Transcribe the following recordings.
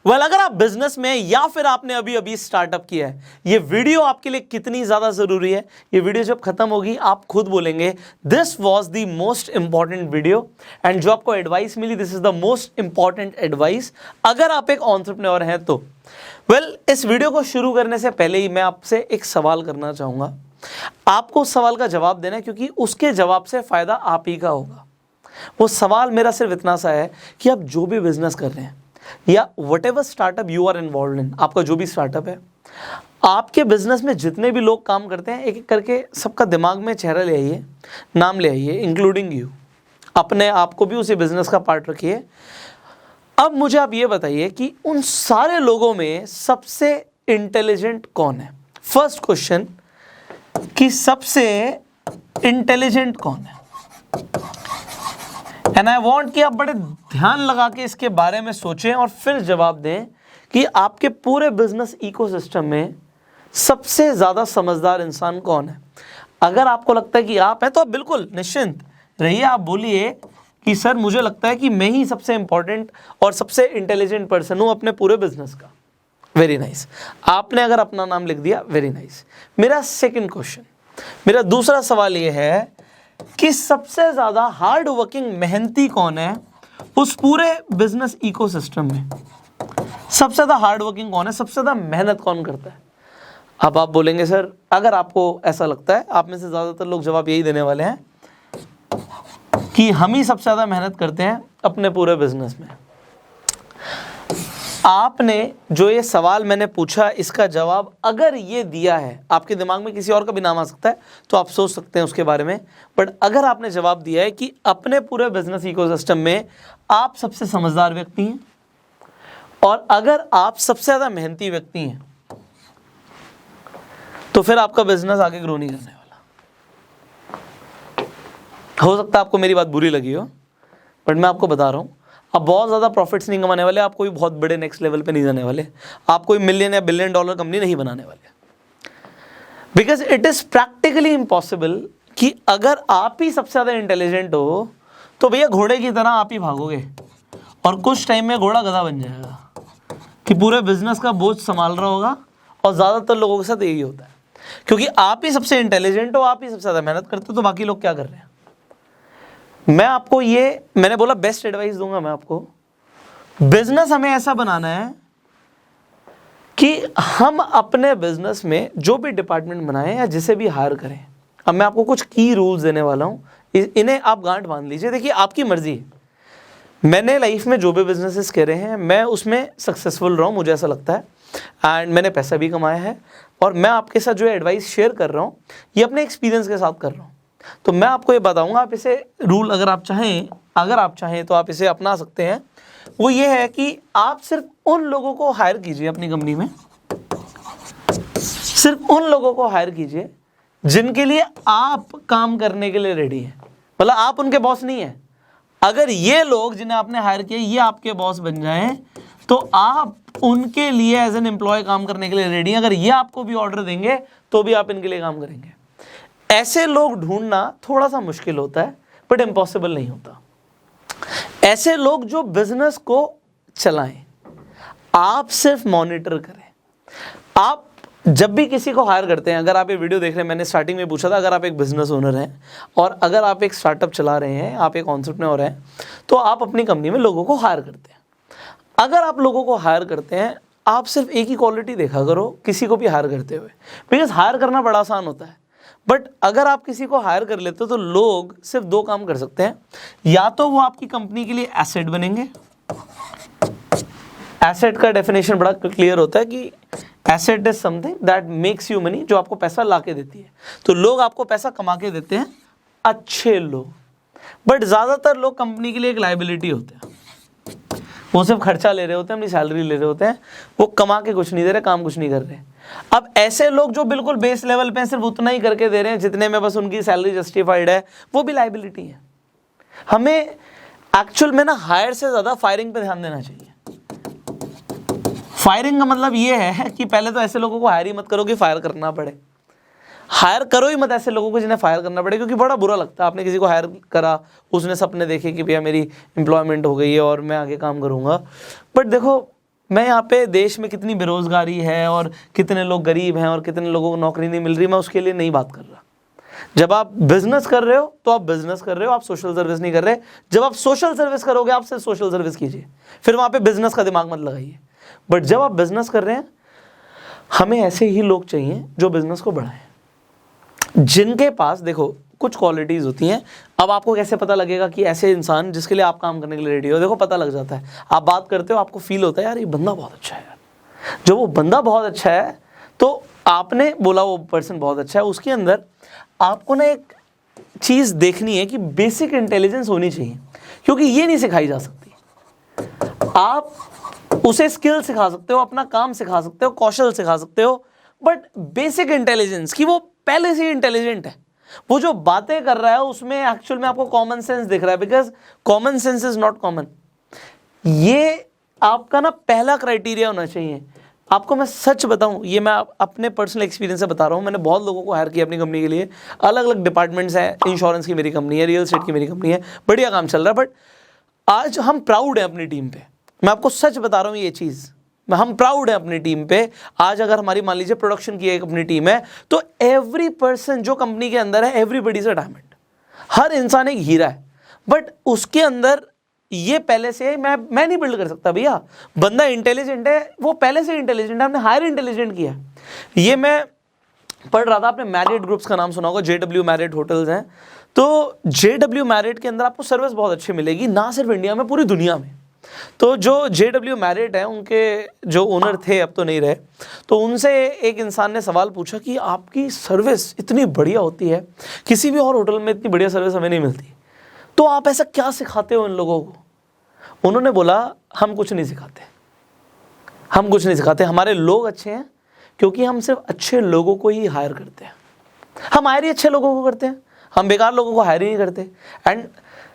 अगर आप बिजनेस में या फिर आपने अभी अभी स्टार्टअप किया है, ये वीडियो आपके लिए कितनी ज्यादा जरूरी है, ये वीडियो जब खत्म होगी आप खुद बोलेंगे this was the most important video, and जो आपको एडवाइस मिली this is the most important advice अगर आप एक एंटरप्रेन्योर हैं तो। इस वीडियो को शुरू करने से पहले ही मैं आपसे एक सवाल करना चाहूंगा। आपको उस सवाल का जवाब देना है, क्योंकि उसके जवाब से फायदा आप ही का होगा। वो सवाल मेरा सिर्फ इतना सा है कि आप जो भी बिजनेस कर रहे हैं या whatever startup you are involved in, आपका जो भी स्टार्टअप है, आपके बिजनेस में जितने भी लोग काम करते हैं, एक एक करके सबका दिमाग में चेहरा ले आइए, नाम ले आइए, इंक्लूडिंग यू। अपने आप को भी उसी बिजनेस का पार्ट रखिए। अब मुझे आप ये बताइए कि उन सारे लोगों में सबसे इंटेलिजेंट कौन है। फर्स्ट क्वेश्चन कि सबसे इंटेलिजेंट कौन है, एंड आई वांट कि आप बड़े ध्यान लगा के इसके बारे में सोचें और फिर जवाब दें कि आपके पूरे बिजनेस इकोसिस्टम में सबसे ज़्यादा समझदार इंसान कौन है। अगर आपको लगता है कि आप हैं तो आप बिल्कुल निश्चिंत रहिए, आप बोलिए कि सर मुझे लगता है कि मैं ही सबसे इंपॉर्टेंट और सबसे इंटेलिजेंट पर्सन हूँ अपने पूरे बिजनेस का। वेरी नाइस, आपने अगर अपना नाम लिख दिया, वेरी नाइस। मेरा सेकेंड क्वेश्चन, मेरा दूसरा सवाल ये है कि सबसे ज़्यादा हार्ड वर्किंग मेहनती कौन है उस पूरे बिजनेस इकोसिस्टम में। सबसे ज़्यादा हार्ड वर्किंग कौन है, सबसे ज़्यादा मेहनत कौन करता है। अब आप बोलेंगे सर, अगर आपको ऐसा लगता है, आप में से ज़्यादातर लोग जवाब यही देने वाले हैं कि हम ही सबसे ज़्यादा मेहनत करते हैं अपने पूरे बिजनेस में। आपने जो ये सवाल मैंने पूछा, इसका जवाब अगर ये दिया है, आपके दिमाग में किसी और का भी नाम आ सकता है तो आप सोच सकते हैं उसके बारे में, बट अगर आपने जवाब दिया है कि अपने पूरे बिजनेस इकोसिस्टम में आप सबसे समझदार व्यक्ति हैं और अगर आप सबसे ज़्यादा मेहनती व्यक्ति हैं, तो फिर आपका बिजनेस आगे ग्रो नहीं करने वाला। हो सकता है आपको मेरी बात बुरी लगी हो, बट मैं आपको बता रहा हूँ, आप बहुत ज़्यादा प्रॉफिट्स नहीं कमाने वाले, आप कोई बहुत बड़े नेक्स्ट लेवल पे नहीं जाने वाले, आप कोई मिलियन या बिलियन डॉलर कंपनी नहीं बनाने वाले। Because it is practically impossible कि अगर आप ही सबसे ज़्यादा इंटेलिजेंट हो तो भैया घोड़े की तरह आप ही भागोगे और कुछ टाइम में घोड़ा गधा बन जाएगा कि पूरे बिजनेस का बोझ संभाल रहा होगा। और ज़्यादातर लोगों के साथ यही होता है, क्योंकि आप ही सबसे इंटेलिजेंट हो, आप ही सबसे ज़्यादा मेहनत करते हो, तो बाकी लोग क्या कर रहे हैं। मैं आपको ये, मैंने बोला बेस्ट एडवाइस दूंगा मैं आपको। बिजनेस हमें ऐसा बनाना है कि हम अपने बिजनेस में जो भी डिपार्टमेंट बनाएं या जिसे भी हायर करें, अब मैं आपको कुछ की रूल्स देने वाला हूं, इन्हें आप गांठ बांध लीजिए। देखिए आपकी मर्जी है, मैंने लाइफ में जो भी बिजनेसेस करे हैं मैं उसमें सक्सेसफुल रहा हूँ, मुझे ऐसा लगता है, एंड मैंने पैसा भी कमाया है। और मैं आपके साथ जो एडवाइस शेयर कर रहा हूँ ये अपने एक्सपीरियंस के साथ कर रहा हूँ। तो मैं आपको ये बताऊंगा, आप इसे रूल अगर आप चाहें तो आप इसे अपना सकते हैं। वो ये है कि आप सिर्फ उन लोगों को हायर कीजिए अपनी कंपनी में, सिर्फ उन लोगों को हायर कीजिए जिनके लिए आप काम करने के लिए रेडी हैं। मतलब आप उनके बॉस नहीं हैं। अगर ये लोग जिन्हें आपने हायर किया ये आपके बॉस बन जाएं तो आप उनके लिए एज एन एम्प्लॉय काम करने के लिए रेडी हैं। अगर ये आपको भी ऑर्डर देंगे तो भी आप इनके लिए काम करेंगे। ऐसे लोग ढूंढना थोड़ा सा मुश्किल होता है, बट इम्पॉसिबल नहीं होता। ऐसे लोग जो बिजनेस को चलाएं, आप सिर्फ मॉनिटर करें। आप जब भी किसी को हायर करते हैं, अगर आप ये वीडियो देख रहे हैं, मैंने स्टार्टिंग में पूछा था, अगर आप एक बिजनेस ओनर हैं और अगर आप एक स्टार्टअप चला रहे हैं, आप एक एंटरप्रेन्योर हैं, तो आप अपनी कंपनी में लोगों को हायर करते हैं। अगर आप लोगों को हायर करते हैं, आप सिर्फ एक ही क्वालिटी देखा करो किसी को भी हायर करते हुए, बिकॉज हायर करना बड़ा आसान होता है। बट अगर आप किसी को हायर कर लेते हो तो लोग सिर्फ दो काम कर सकते हैं, या तो वो आपकी कंपनी के लिए एसेट बनेंगे। एसेट का डेफिनेशन बड़ा क्लियर होता है कि asset is something that makes you money, जो आपको पैसा ला के देती है। तो लोग आपको पैसा कमा के देते हैं, अच्छे लोग। बट ज़्यादातर लोग कंपनी के लिए एक लाइबिलिटी होते हैं, वो सिर्फ खर्चा ले रहे होते हैं, अपनी सैलरी ले रहे होते हैं, वो कमा के कुछ नहीं दे रहे, काम कुछ नहीं कर रहे। अब ऐसे लोग जो बिल्कुल बेस लेवल पे सिर्फ उतना ही करके दे रहे हैं जितने में बस उनकी सैलरी जस्टिफाइड है, वो भी लाइबिलिटी है। हमें एक्चुअल में ना हायर से ज़्यादा फायरिंग पे ध्यान देना चाहिए। फायरिंग का मतलब ये है कि पहले तो ऐसे लोगों को हायर ही मत करो कि फायर करना पड़े। हायर करो ही मत ऐसे लोगों को जिन्हें फायर करना पड़े, क्योंकि बड़ा बुरा लगता है। आपने किसी को हायर करा, उसने सपने देखे कि भैया मेरी एम्प्लॉयमेंट हो गई है और मैं आगे काम करूँगा, बट देखो मैं यहाँ पे देश में कितनी बेरोजगारी है और कितने लोग गरीब हैं और कितने लोगों को नौकरी नहीं मिल रही, मैं उसके लिए नहीं बात कर रहा। जब आप बिजनेस कर रहे हो तो आप बिजनेस कर रहे हो, आप सोशल सर्विस नहीं कर रहे। जब आप सोशल सर्विस करोगे, आप सिर्फ सोशल सर्विस कीजिए, फिर वहाँ पे बिजनेस का दिमाग मत लगाइए। बट जब आप बिजनेस कर रहे हैं, हमें ऐसे ही लोग चाहिए जो बिजनेस को बढ़ाएं, जिनके पास देखो कुछ क्वालिटीज़ होती हैं। अब आपको कैसे पता लगेगा कि ऐसे इंसान जिसके लिए आप काम करने के लिए रेडी हो? देखो पता लग जाता है, आप बात करते हो, आपको फील होता है यार ये बंदा बहुत अच्छा है यार। जब वो बंदा बहुत अच्छा है तो आपने बोला वो पर्सन बहुत अच्छा है, उसके अंदर आपको ना एक चीज़ देखनी है कि बेसिक इंटेलिजेंस होनी चाहिए, क्योंकि ये नहीं सिखाई जा सकती। आप उसे स्किल सिखा सकते हो, अपना काम सिखा सकते हो, कौशल सिखा सकते हो, बट बेसिक इंटेलिजेंस कि वो पहले से ही इंटेलिजेंट है, वो जो बातें कर रहा है उसमें एक्चुअल में आपको कॉमन सेंस दिख रहा है, because common sense is not common. ये आपका ना पहला क्राइटेरिया होना चाहिए। आपको मैं सच बताऊं, ये मैं अपने पर्सनल एक्सपीरियंस से बता रहा हूं। मैंने बहुत लोगों को हायर किया अपनी कंपनी के लिए, अलग अलग डिपार्टमेंट्स हैं, इंश्योरेंस की मेरी कंपनी है, रियल एस्टेट की मेरी कंपनी है, बढ़िया काम चल रहा है। बट आज हम प्राउड हैं अपनी टीम पे, मैं आपको सच बता रहा हूँ ये चीज़, हम प्राउड हैं अपनी टीम पे। आज अगर हमारी मान लीजिए प्रोडक्शन की एक अपनी टीम है, तो एवरी पर्सन जो कंपनी के अंदर है, एवरीबडी इज अ डायमंड, हर इंसान एक हीरा है। बट उसके अंदर ये पहले से मैं नहीं बिल्ड कर सकता भैया। बंदा इंटेलिजेंट है, वो पहले से इंटेलिजेंट है, हमने हायर इंटेलिजेंट किया। ये मैं पढ़ रहा था, आपने मैरिट ग्रुप्स का नाम सुना होगा, JW मैरिट होटल्स हैं। तो JW मैरिट के अंदर आपको सर्विस बहुत अच्छी मिलेगी, ना सिर्फ इंडिया में, पूरी दुनिया में। तो जो JW मैरिट है, उनके जो ओनर थे, अब तो नहीं रहे, तो उनसे एक इंसान ने सवाल पूछा कि आपकी सर्विस इतनी बढ़िया होती है, किसी भी और होटल में इतनी बढ़िया सर्विस हमें नहीं मिलती, तो आप ऐसा क्या सिखाते हो इन लोगों को? उन्होंने बोला हम कुछ नहीं सिखाते, हम कुछ नहीं सिखाते, हमारे लोग अच्छे हैं क्योंकि हम सिर्फ अच्छे लोगों को ही हायर करते हैं। हम हायर ही अच्छे लोगों को करते हैं, हम बेकार लोगों को हायर ही नहीं करते। And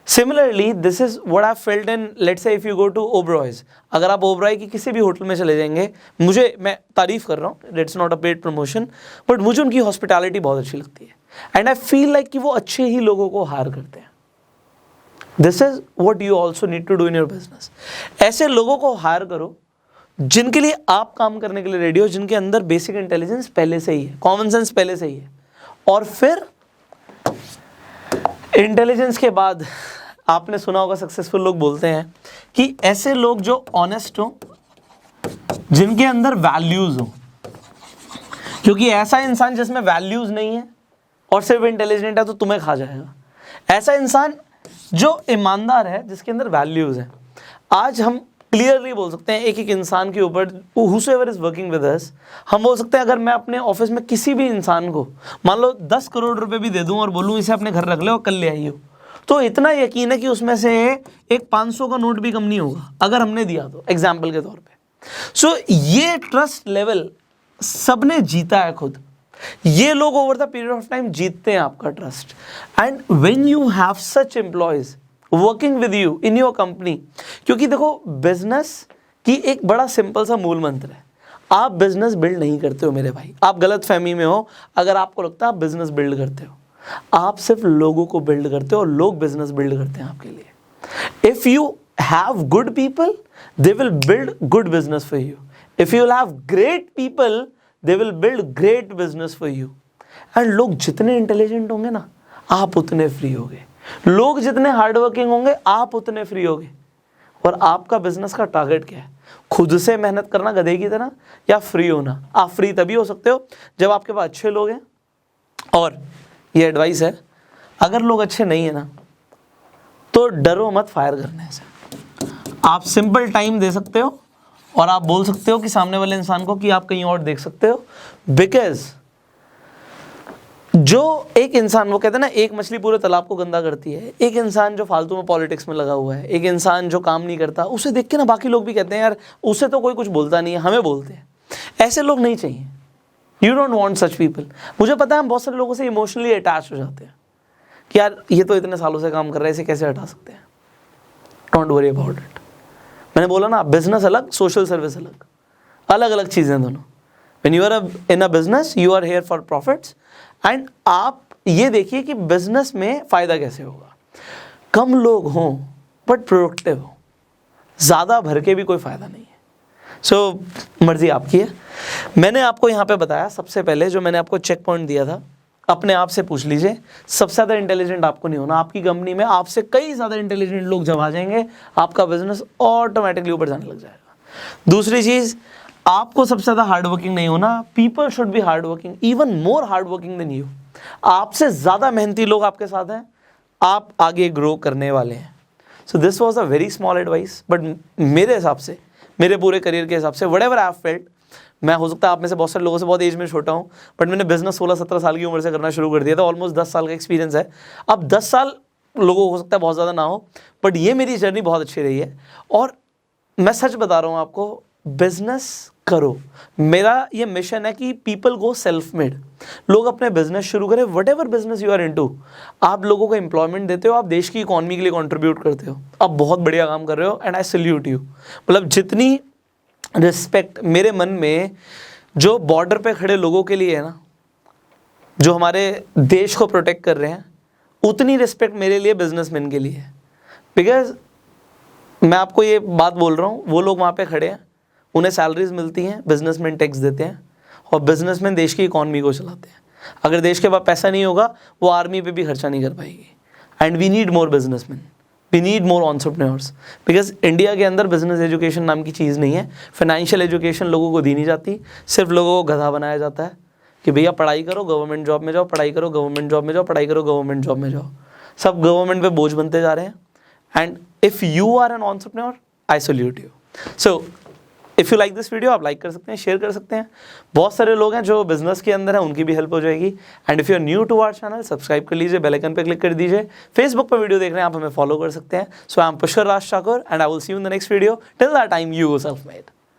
similarly this is what I felt in, let's say if you go to Oberoi's, अगर आप ओबरॉय की किसी भी होटल में चले जाएंगे, मैं तारीफ कर रहा हूँ, it's not a paid promotion, but मुझे उनकी हॉस्पिटैलिटी बहुत अच्छी लगती है। एंड आई फील लाइक कि वो अच्छे ही लोगों को हायर करते हैं। This is what you also need to do in your business. ऐसे लोगों को हायर करो जिनके लिए आप काम करने के लिए रेडी हो, जिनके अंदर बेसिक इंटेलिजेंस पहले से ही है, कॉमन सेंस पहले से ही है। और फिर इंटेलिजेंस के बाद आपने सुना होगा, सक्सेसफुल लोग बोलते हैं कि ऐसे लोग जो ऑनेस्ट हो, जिनके अंदर वैल्यूज हो, क्योंकि ऐसा इंसान जिसमें वैल्यूज नहीं है और सिर्फ इंटेलिजेंट है तो तुम्हें खा जाएगा। ऐसा इंसान जो ईमानदार है, जिसके अंदर वैल्यूज है। आज हम क्लियरली बोल सकते हैं एक एक इंसान के ऊपर, whosoever is working with us, हम बोल सकते हैं अगर मैं अपने ऑफिस में किसी भी इंसान को मान लो 10 करोड़ रुपए भी दे दूं और बोलूं इसे अपने घर रख ले और कल ले आइए, तो इतना यकीन है कि उसमें से एक 500 का नोट भी कम नहीं होगा अगर हमने दिया तो, एग्जाम्पल के तौर पे। सो ये ट्रस्ट लेवल सबने जीता है खुद। ये लोग over the period of time जीतते हैं आपका trust. And when you have such employees working with you in your company, क्योंकि देखो बिजनेस की एक बड़ा सिंपल सा मूल मंत्र है, आप बिजनेस बिल्ड नहीं करते हो मेरे भाई, आप गलत फहमी में हो अगर आपको लगता है आप बिजनेस बिल्ड करते हो। आप सिर्फ लोगों को बिल्ड करते हो और लोग बिजनेस बिल्ड करते हैं आपके लिए। If you have good people they will build good business for you, if you have great people they will build great business for you. And लोग जितने इंटेलिजेंट होंगे ना, आप उतने फ्री होगे, लोग जितने हार्डवर्किंग होंगे आप उतने फ्री होगे। और आपका बिजनेस का टारगेट क्या है? खुद से मेहनत करना गधे की तरह या फ्री होना? आप फ्री तभी हो सकते हो जब आपके पास अच्छे लोग हैं। और ये एडवाइस है, अगर लोग अच्छे नहीं है ना तो डरो मत फायर करने से। आप सिंपल टाइम दे सकते हो और आप बोल सकते हो कि सामने वाले इंसान को कि आप कहीं और देख सकते हो। बिकॉज जो एक इंसान, वो कहते हैं ना एक मछली पूरे तालाब को गंदा करती है, एक इंसान जो फालतू में पॉलिटिक्स में लगा हुआ है, एक इंसान जो काम नहीं करता, उसे देख के ना बाकी लोग भी कहते हैं यार उसे तो कोई कुछ बोलता नहीं है, हमें बोलते हैं। ऐसे लोग नहीं चाहिए। You don't want such people. मुझे पता है हम बहुत सारे लोगों से इमोशनली अटैच हो जाते हैं कि यार ये तो इतने सालों से काम कर रहा है, इसे कैसे हटा सकते हैं। Don't worry about it. मैंने बोला ना, बिजनेस अलग, सोशल सर्विस अलग, अलग अलग चीज़ें दोनों। When you are in a business you are here for profits. And आप ये देखिए कि बिजनेस में फ़ायदा कैसे होगा। कम लोग हों बट प्रोडक्टिव हो, ज़्यादा भर के भी कोई फ़ायदा नहीं है। सो मर्जी आपकी है। मैंने आपको यहाँ पे बताया, सबसे पहले जो मैंने आपको चेक पॉइंट दिया था, अपने आप से पूछ लीजिए, सबसे ज़्यादा इंटेलिजेंट आपको नहीं होना। आपकी कंपनी में आपसे कई ज़्यादा इंटेलिजेंट लोग जब आ जाएंगे, आपका बिजनेस ऑटोमेटिकली ऊपर जाने लग जाएगा। दूसरी चीज़, आपको सबसे ज़्यादा हार्ड वर्किंग नहीं होना। People should be hard working, even more hard working than you. आपसे ज़्यादा मेहनती लोग आपके साथ हैं, आप आगे ग्रो करने वाले हैं। So this was a very small advice, but मेरे हिसाब से, मेरे पूरे करियर के हिसाब से, what ever I have felt, मैं हो सकता है आप में से बहुत सारे लोगों से बहुत एज में छोटा हूँ, बट मैंने बिजनेस 16-17 साल की उम्र से करना शुरू कर दिया था। ऑलमोस्ट 10 साल का एक्सपीरियंस है। अब 10 साल लोगों को हो सकता है बहुत ज़्यादा ना हो, बट ये मेरी जर्नी बहुत अच्छी रही है। और मैं सच बता रहा हूँ आपको, बिजनेस करो। मेरा ये मिशन है कि पीपल गो सेल्फ मेड। लोग अपने बिजनेस शुरू करें, whatever business you are into. आप लोगों को एम्प्लॉयमेंट देते हो, आप देश की इकॉनमी के लिए कंट्रीब्यूट करते हो, आप बहुत बढ़िया काम कर रहे हो, एंड आई सैल्यूट यू। मतलब जितनी रिस्पेक्ट मेरे मन में जो बॉर्डर पे खड़े लोगों के लिए है ना, जो हमारे देश को प्रोटेक्ट कर रहे हैं, उतनी रिस्पेक्ट मेरे लिए बिजनेसमैन के लिए है। बिकॉज मैं आपको ये बात बोल रहा हूँ, वो लोग वहाँ पे खड़े हैं, उन्हें सैलरीज मिलती हैं, बिजनेसमैन टैक्स देते हैं, और बिजनेसमैन देश की इकॉनमी को चलाते हैं। अगर देश के पास पैसा नहीं होगा, वो आर्मी पे भी खर्चा नहीं कर पाएगी। And we need more businessmen, we need more entrepreneurs. Because India के अंदर बिजनेस एजुकेशन नाम की चीज़ नहीं है। फाइनेंशियल एजुकेशन लोगों को दी नहीं जाती, सिर्फ लोगों को गधा बनाया जाता है कि भैया पढ़ाई करो, गवर्नमेंट जॉब में जाओ, पढ़ाई करो, गवर्नमेंट जॉब में जाओ, पढ़ाई करो, गवर्नमेंट जॉब में जाओ। सब गवर्नमेंट पे बोझ बनते जा रहे हैं। And if you are an entrepreneur, I salute you. So if you like this video, आप लाइक कर सकते हैं, शेयर कर सकते हैं। बहुत सारे लोग हैं जो बिजनेस के अंदर हैं, उनकी भी हेल्प हो जाएगी। And if you are new to our channel, subscribe कर लीजिए, बेल आइकन पे क्लिक कर दीजिए। फेसबुक पर वीडियो देख रहे हैं आप, हमें फॉलो कर सकते हैं। So I am Pushkar Raj Thakur, and I will see you in the next video. Till that time, you go self made.